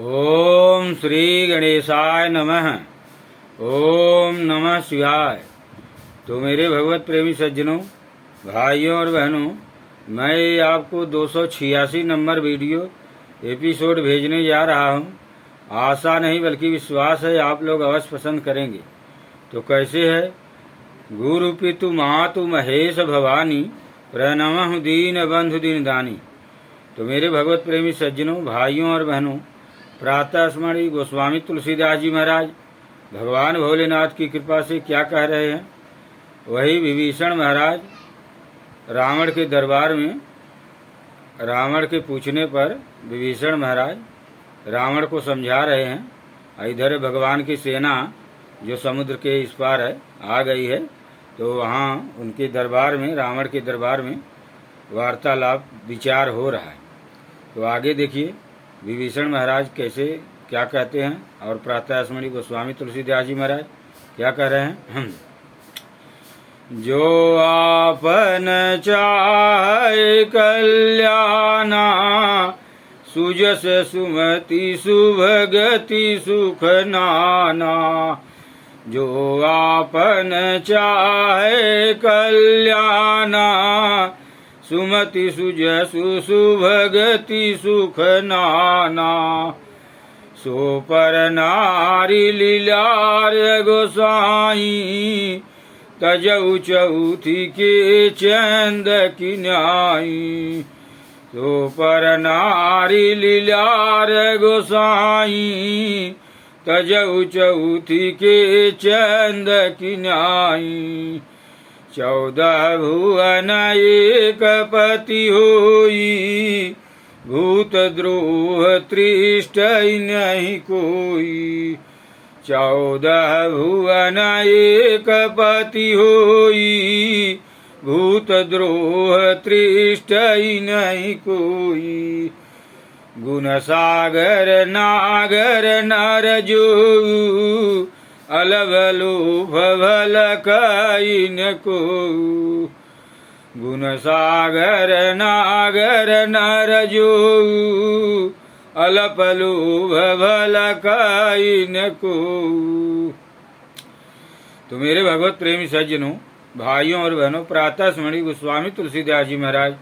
ओम श्री गणेशाय नमः। ओम नमः शिवाय। तो मेरे भगवत प्रेमी सज्जनों, भाइयों और बहनों, मैं आपको 286 नंबर वीडियो एपिसोड भेजने जा रहा हूं। आशा नहीं बल्कि विश्वास है आप लोग अवश्य पसंद करेंगे। तो कैसे है? गुरु पितु मातु महेश भवानी, प्रणमः दीन बंधु दीन दानी। तो मेरे भगवत प्रेमी सज्जनों, भाइयों और बहनों, प्रातः स्मरणीय गोस्वामी तुलसीदास जी महाराज भगवान भोलेनाथ की कृपा से क्या कह रहे हैं, वही विभीषण महाराज रावण के दरबार में, रावण के पूछने पर विभीषण महाराज रावण को समझा रहे हैं। इधर भगवान की सेना जो समुद्र के इस पार है आ गई है, तो वहाँ उनके दरबार में, रावण के दरबार में वार्तालाप विचार हो रहा है। तो आगे देखिए विभीषण महाराज कैसे क्या कहते हैं और प्रातः स्मरणीय गोस्वामी तुलसीदास जी महाराज क्या कह रहे हैं। जो आपन चाहे कल्याणा, सुजस सुमति सुभगति सुख नाना। जो आपन चाहे कल्याणा, सुमति सुजसु सुभगति सुख नाना। सो पर नारी लीलार गोसाई, तजऊ चौथी के चंद की न्याई। सो पर नारी लीलार गोसाई, तजऊ चौथी के चंद की न्याई। 14 भुवन एक पति होई, भूत द्रोह त्रिष्ट नहीं कोई। 14 भुवन एक पति होई, भूत द्रोह त्रिष्ट नहीं कोई। गुण सागर नागर नर जो, अलभ लोभ भल कइन को। गुण सागर नागर नर जो, अलप लोभ भल कइन को। तो मेरे भगवत प्रेमी सज्जनों, भाइयों और बहनों, प्रातः स्मरणीय गोस्वामी तुलसीदास जी महाराज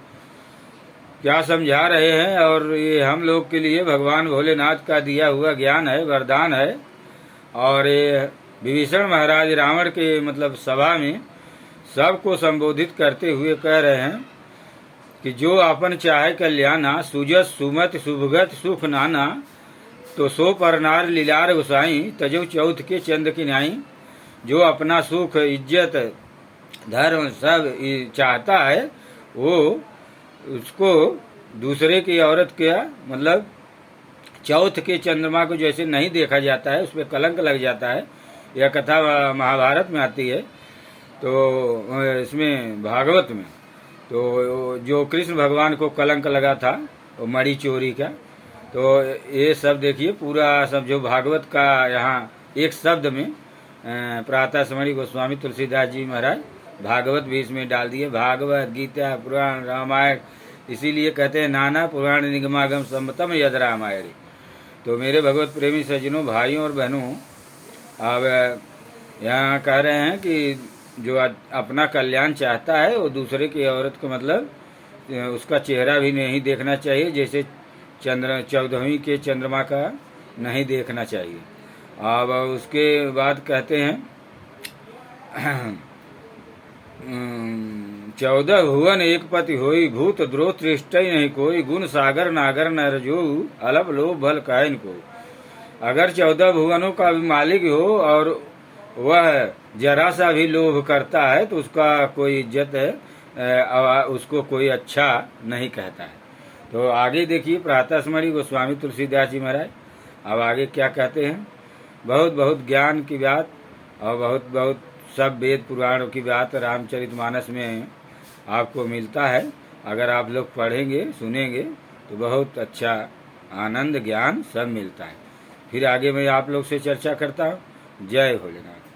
क्या समझा रहे हैं, और ये हम लोग के लिए भगवान भोलेनाथ का दिया हुआ ज्ञान है, वरदान है। और ये विभीषण महाराज रावण के मतलब सभा में सबको संबोधित करते हुए कह रहे हैं कि जो अपन चाहे कल्याणा, सुजस सुमत सुभगत सुख नाना। तो सो परनार लीलार गोसाई, तजो चौथ के चंद की न्याई। जो अपना सुख, इज्जत, धर्म सब चाहता है, वो उसको दूसरे की औरत का मतलब चौथ के चंद्रमा को जैसे नहीं देखा जाता है, उस पर कलंक लग जाता है। यह कथा महाभारत में आती है, तो इसमें भागवत में तो जो कृष्ण भगवान को कलंक लगा था वो मणि चोरी का। तो ये सब देखिए पूरा सब जो भागवत का यहाँ एक शब्द में प्रातः स्मरणीय गोस्वामी तुलसीदास जी महाराज भागवत भी इसमें डाल दिए। भागवत, गीता, पुराण, रामायण, इसीलिए कहते हैं नाना पुराण निगमागम सम्मतम यद रामायण। तो मेरे भगवत प्रेमी सज्जनों, भाइयों और बहनों, अब यहाँ कह रहे हैं कि जो अपना कल्याण चाहता है वो दूसरे की औरत को मतलब उसका चेहरा भी नहीं देखना चाहिए, जैसे 14वीं के चंद्रमा का नहीं देखना चाहिए। अब उसके बाद कहते हैं 14 भुवन एक पति होई, भूत द्रोह त्रिष्ट नहीं कोई। गुण सागर नागर नर जो, अलप लोभ भल कायन को। अगर 14 भुवनों का भी मालिक हो और वह जरा सा भी लोभ करता है तो उसका कोई इज्जत है, उसको कोई अच्छा नहीं कहता है। तो आगे देखिए प्रातः स्मरणीय गोस्वामी तुलसीदास जी महाराज अब आगे क्या कहते हैं। बहुत बहुत ज्ञान की बात और बहुत बहुत सब वेद पुराणों की बात रामचरितमानस में आपको मिलता है। अगर आप लोग पढ़ेंगे, सुनेंगे तो बहुत अच्छा आनंद ज्ञान सब मिलता है। फिर आगे मैं आप लोग से चर्चा करता हूँ। जय भोलेनाथ।